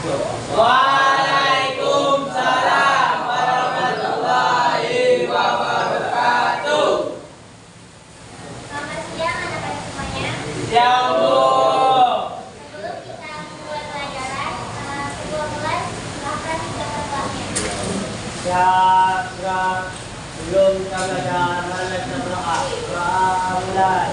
Waalaikumsalam warahmatullahi wabarakatuh. Selamat siang anak-anak semuanya. Siang, Bu. Sebelum kita mulai pelajaran, kedua kelas silahkan kita berdoanya. Sebelum kita belajar, mari kita berdoa. Mulai.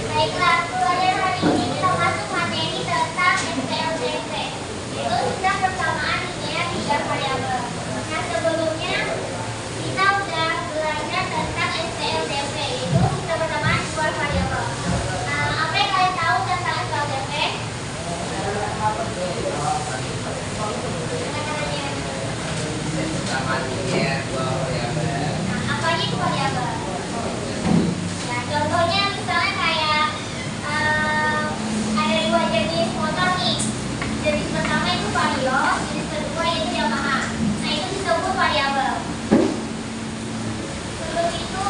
Baiklah, pelajaran hari ini kita masuk materi tentang SPLDP. Itu sudah persamaan linear bidang variabel. Nah, sebelumnya kita sudah belajar tentang SPLDP, itu kita persamaan dua variabel. Apa yang kalian tahu tentang SPLDP? Persamaan linear dua variabel. Nah, apa aja itu variabel? Nah, contohnya misalnya kayak ada dua jenis motor nih. Jenis pertama itu Vario, jenis kedua yaitu Yamaha. Nah, itu disebut variabel. Sebelum itu,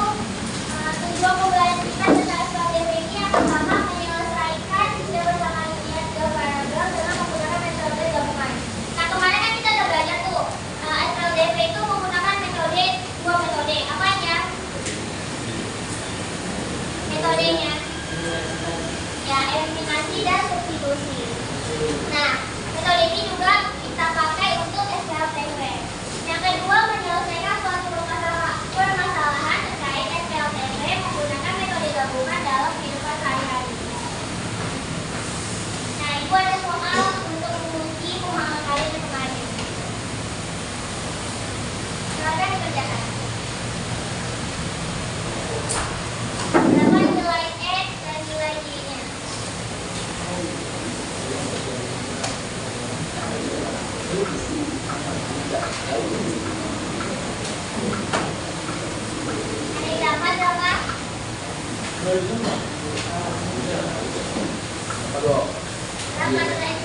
tujuan pembelajaran kita tentang SPLDP ini yang pertama menyelesaikan sistem persamaan linear dua variabel dengan menggunakan metode gabungan. Nah, kemarin kan kita udah belajar tuh SPLDP itu menggunakan dua metode. Apa aja? Metodenya ya eliminasi dan substitusi. Nah, metode ini juga kita pakai untuk SPLDP. Yang kedua, menyelesaikan suatu permasalahan terkait SPLDP menggunakan metode gabungan dalam kehidupan sehari-hari. Nah, itu ada soal untuk menguji pemahaman kalian yang kemarin. Silakan dikerjakan. Berapa nilai X dan nilai Y-nya? Ada yang dapat berapa? Berapa nilainya?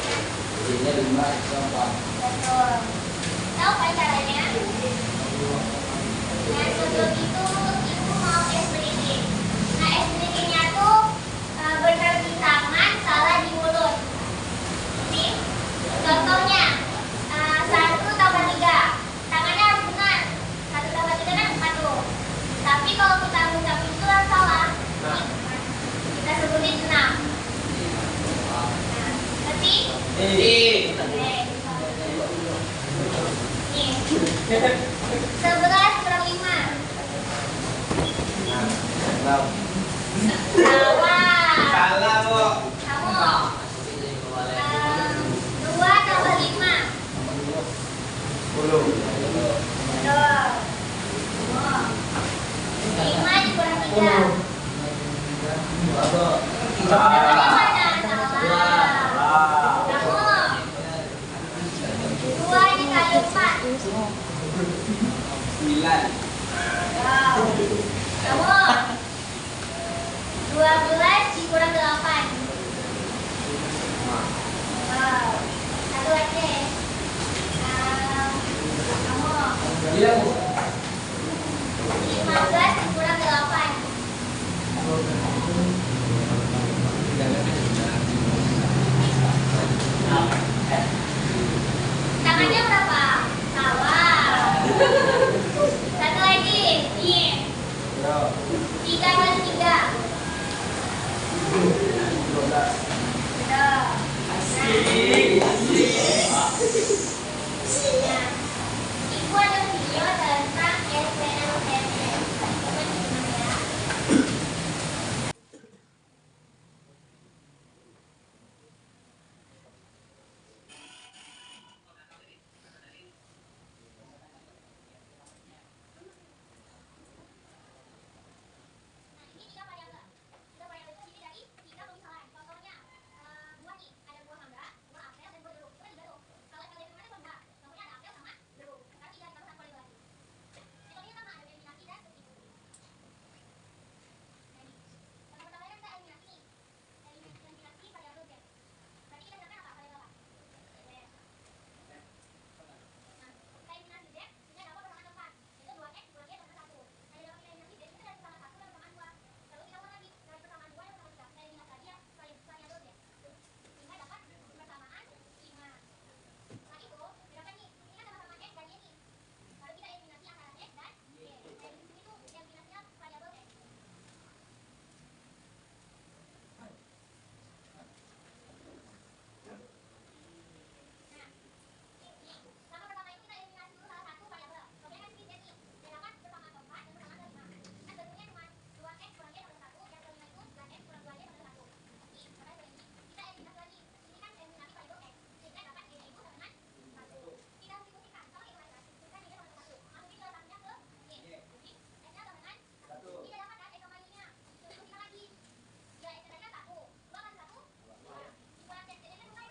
Ini 5 4. Betul. Tahu kan caranya? Nah, sebelum itu ibu mau explain. Nah, explain-nya tuh benar di tangan, salah di mulut. Nih, contohnya 1 tambah 3. Tangannya harus benar. 1 tambah 3 kan 4 tuh. Tapi kalau kita I. Oke. Nih. 11 kurang 5. Salah. Salah. Salah, Bu. Kamu. 2 tambah 5. 10. Betul. 5 dikurang 3. Salah. Salah. Kamu. 2 dikali 4. 9. Wow. Kamu. 12 dikurang 8. Wow. Satu lagi. Kamu. Bilang, Bu. 15 dikurang 8. Tangannya berapa? Salah. Satu lagi. Nih. 3 kali 3. Betul. Nah, Ibu ada video tentang SPLTP. Coba disimak ya. Nah, ini 3 variabel. 3 variabel itu terdiri dari 3 pemisahan. Contohnya, buah nih, ada buah mangga, buah apel, dan buah jeruk. Itu kan tiga tuh. Kalau apel itu mana buah? Contohnya ada apel sama jeruk. Sekarang 3 ditambah 1 variabel lagi. Metodenya sama, ada eliminasi dan substitusi. Nah, ini. Yang pertama kan kita eliminasi nih. Eliminasi variabel Z. Berarti kita siapkan apa? Variabel apa? Z. Nah, kita eliminasi Z, ini ada apa persamaan keempat? Yaitu 2X dikurang Y tambah 1. Nah, dalam eliminasi Z, itu dari persamaan 1 dan persamaan 2. Lalu kita ulang lagi dari persamaan 2 dan persamaan 3. Kita eliminasi lagi ya, variabel Z. Sehingga dapat persamaan 5. Setelah itu, bedakan nih, ini kan sama-sama X dan Y nih. Lalu kita eliminasi antara X dan Y. Nah, di sini tuh eliminasinya variabel X. Nah, sama pertama itu kita eliminasi dulu salah satu variabel. Contohnya kan ini Z nih. Bedakan persamaan keempat dan persamaan kelima. Kan bentuknya cuma 2X kurang Y tambah 1. Yang kelima itu 3X kurang 2Y tambah 1. Nih, makanya kayak ini. Kita eliminasi lagi. Ini kan eliminasi variabel X. Sehingga dapat Y itu sama dengan 1. Kita multiplikasikan. Sama kayak kemarin kan. Kita Y sama dengan 1. Masukin ke satunya ke Y. Jadi, X-nya sama dengan 1. Kita dapat kan X sama Y-nya. Multiplikasikan lagi. Ya, X tadi kan 1. 2 kali 1, 2. Dikurangi Z. Z-nya kan 2 ya,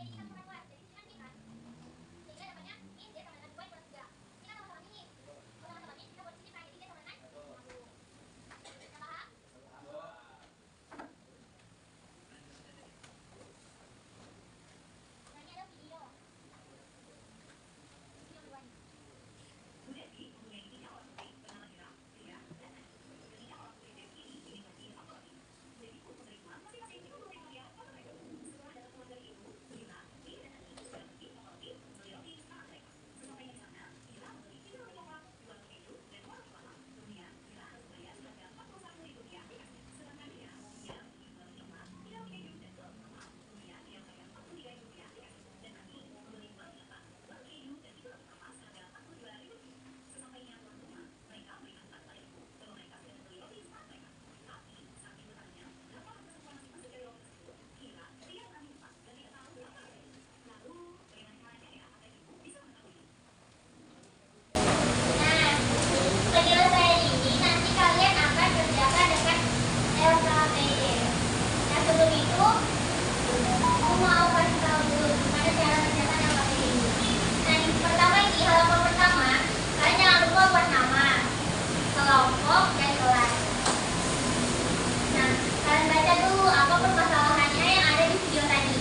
dapat berapa? Jadi kita dapat hasilnya ini kan 3. 3 ini kita kurang 2. Jadi ini kan Y kan. Sehingga dapatnya ini Z sama dengan 2 dikurangi 3. Ini kan sama-sama ini. Kalau sama-sama ini, kita buat sini kan. Jadi Z sama dengan 1. Kita paham? Nah, ini ada video. Video kedua nih. Nah, penyelesaian ini nanti kalian akan kerjakan dengan LKPD. Nah, sebelum itu, aku mau kasih tahu dulu gimana cara mengerjakan LKPD ini. Nah, yang pertama ini halaman pertama, kalian jangan lupa buat nama, kelompok, dan kelas. Nah, kalian baca dulu apa permasalahannya yang ada di video tadi.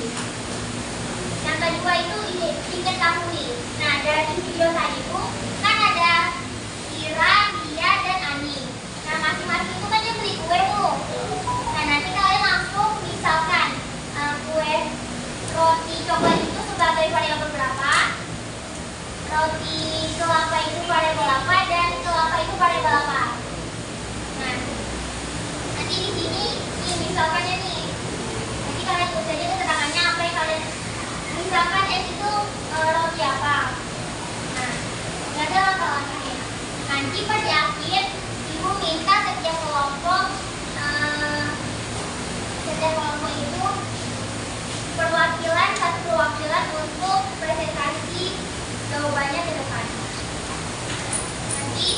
Yang kedua itu ingin ketahui. Nah, dari video tadi itu kan ada Ira, Dia, dan Ani. Nah, masing-masing itu kan dia beli kue tuh. Nah, nanti kalian langsung misalkan kue roti coklat itu sebagai variabel berapa, roti kelapa itu variabel apa, dan kelapa itu variabel apa. Nah, nanti di sini ini misalkannya nih. Nanti kalian tulis aja misalkan S itu roti apa? Nah, nggak ada langkah-langkahnya. Nanti pas di akhir, ibu minta setiap kelompok itu satu perwakilan untuk presentasi jawabannya ke depan. Nanti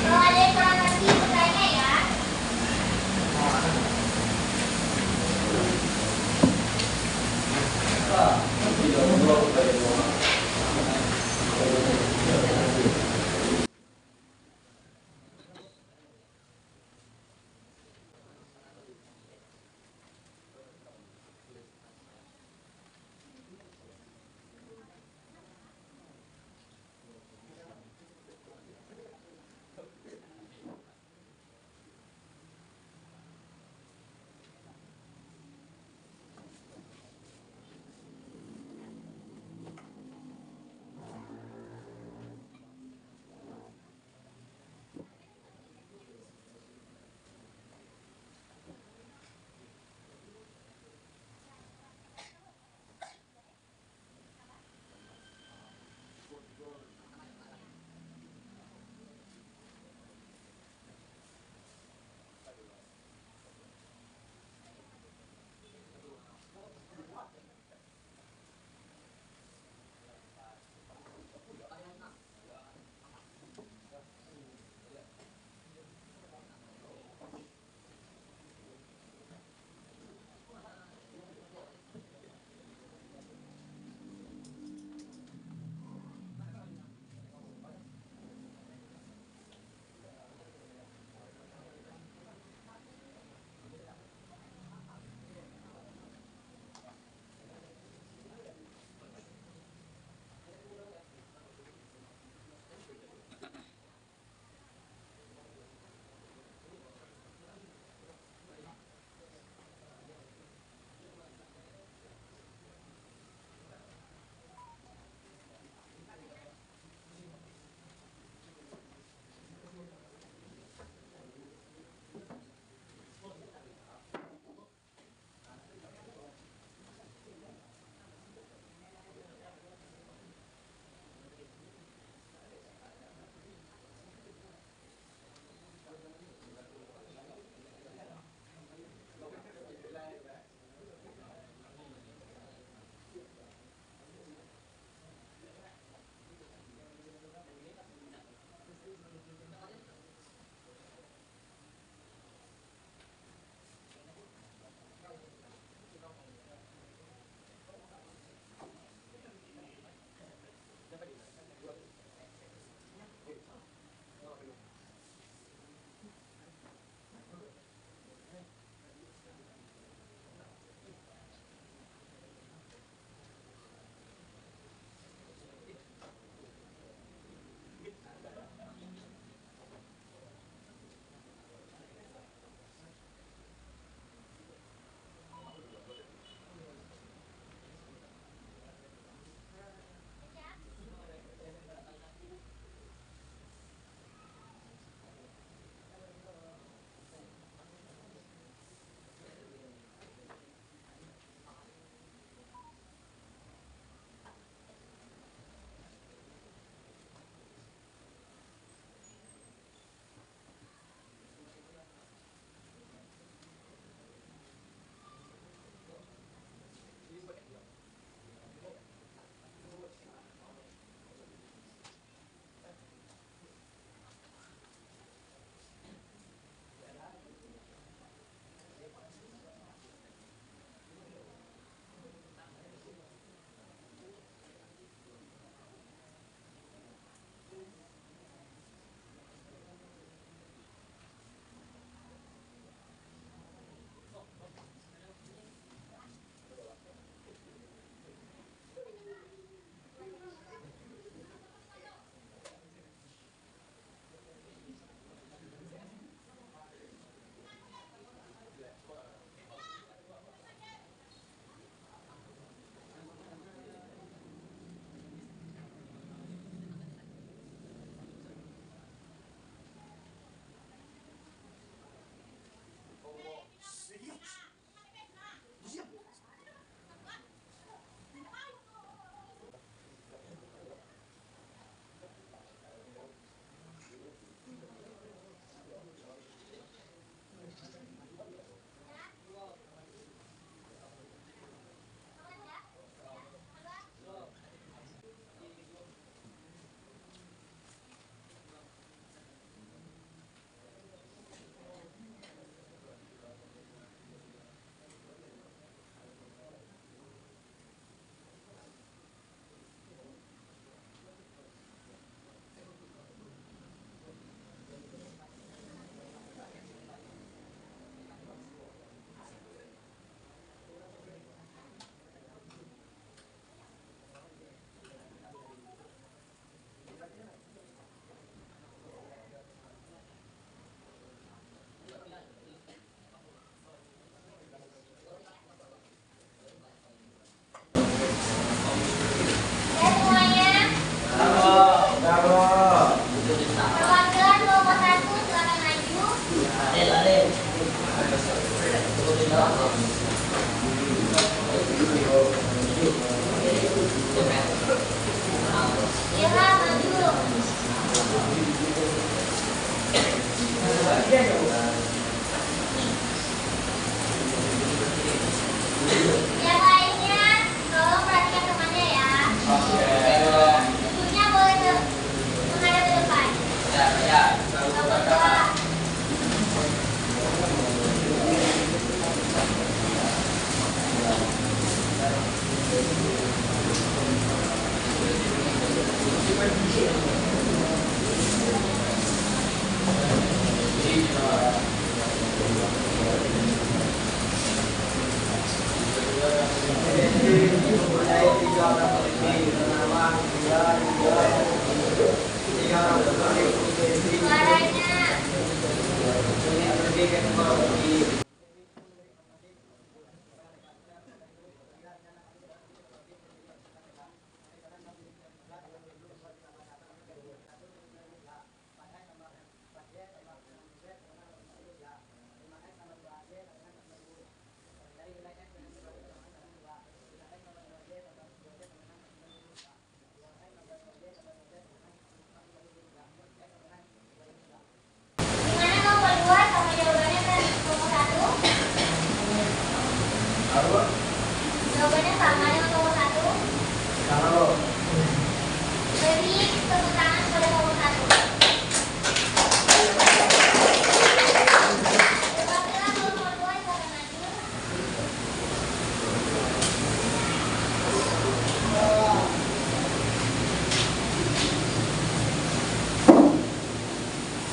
kalau ada yang kurang ngerti bertanya ya. Tidak, tidak,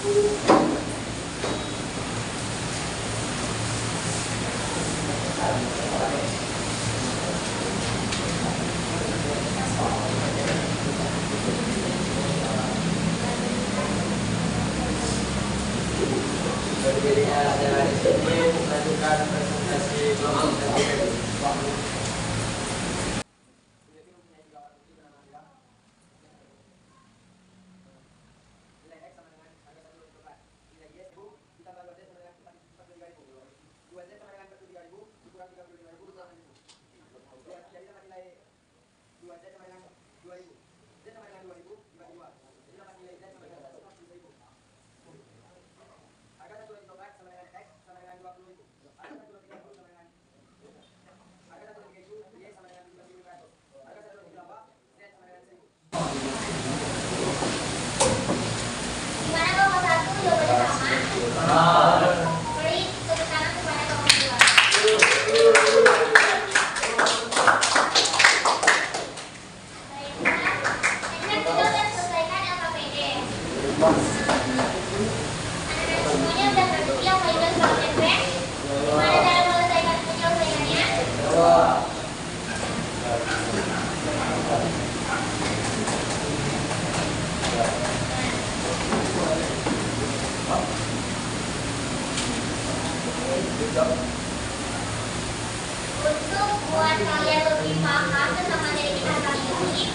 Berdirinya dari sini melanjutkan presentasi kelompok. Gimana kelompok satu jawabannya sama? Beri tepuk tangan kepada kelompok dua. Baiklah, next kita udah selesaikan LKPD. Anak-anak semuanya udah ngerti apa itu LKPD? Gimana cara menyelesaikannya? Untuk buat kalian lebih paham tentang materi kita kali ini,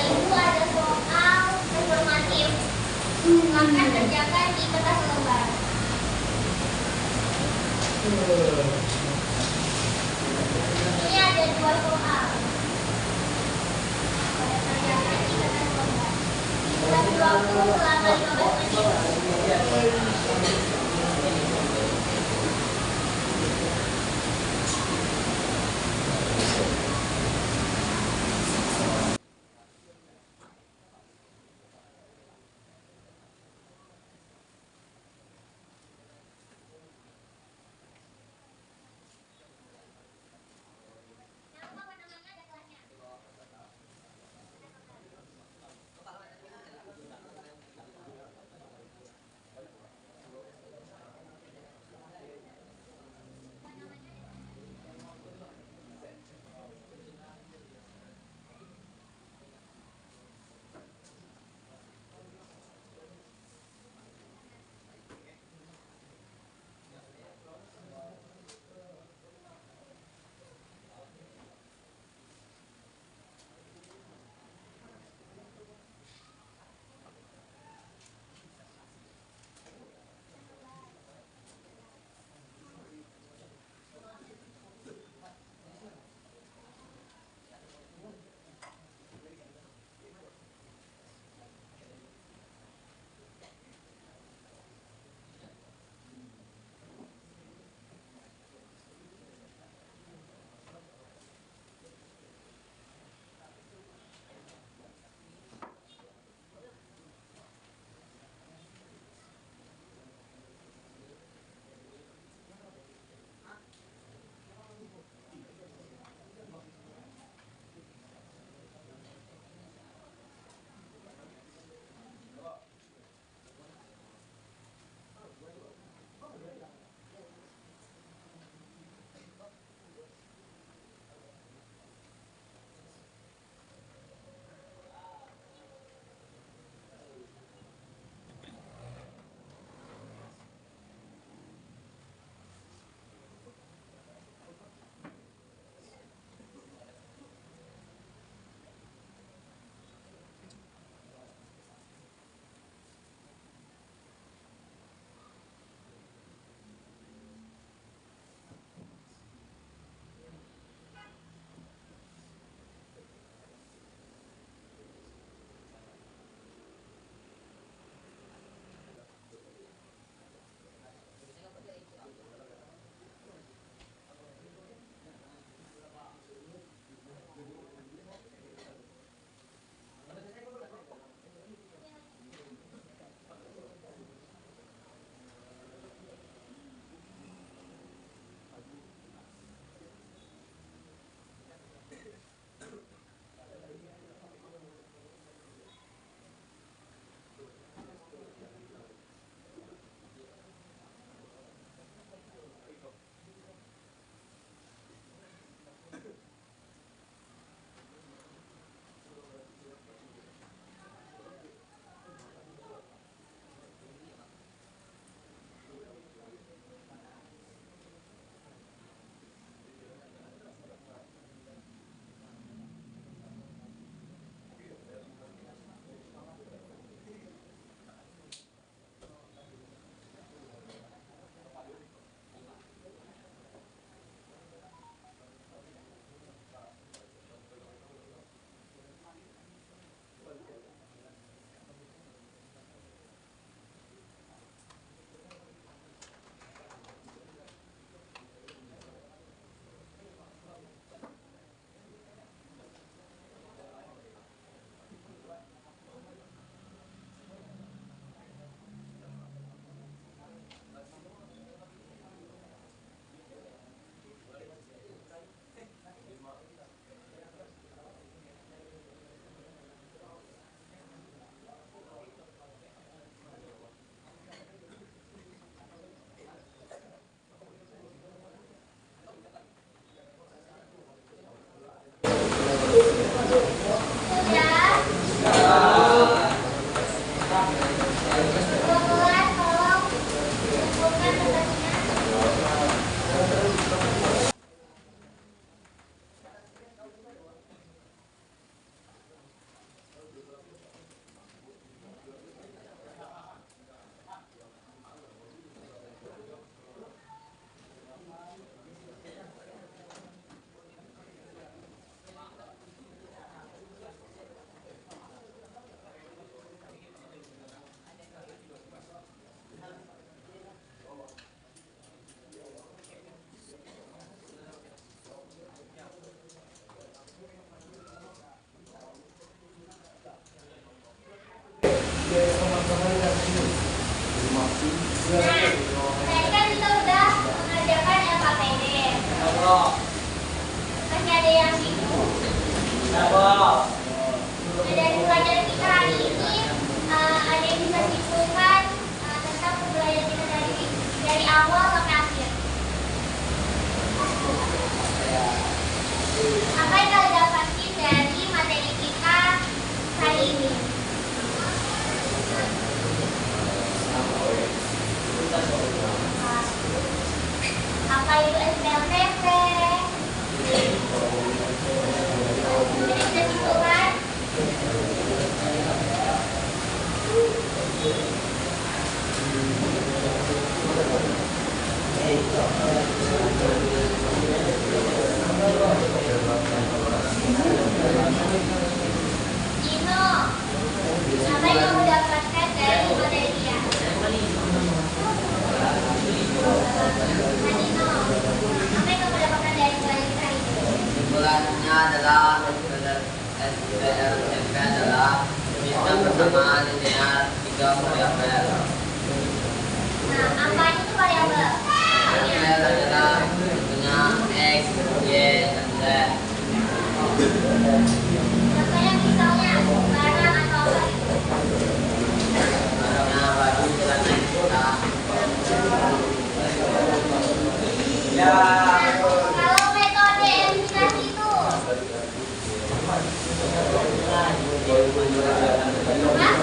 itu ada soal informatif. Maka kerjakan di kertas lembar. Ini ada 2 soal. Kerjakan di kertas lembar. Dikasih waktu selama 15 menit. Nama namanya ada kelasnya. tadi kan kita udah mengerjakan LKPD. Masih ada yang bingung. Nah, dari pelajaran kita hari ini ada yang bisa simpulkan tentang pembelajaran kita dari awal sampai akhir. Apa yang kalian dapatin dari materi kita hari ini? Apa itu SPLTP? Jadi bisa simpulkan? Dino, apa yang kamu dapatkan dari materi dia? Dino, apa yang kamu dapatkan dari pelajaran kita ini? Kesimpulannya adalah SPLTP adalah sistem persamaan linear 3 variabel. Nah, apa itu variabel? Variabel adalah bentuknya X, Y, dan Z. Contohnya misalnya barang atau apa gitu. Barangnya baju, celana, kita. Nah, kalau metode eliminasi itu, Hah?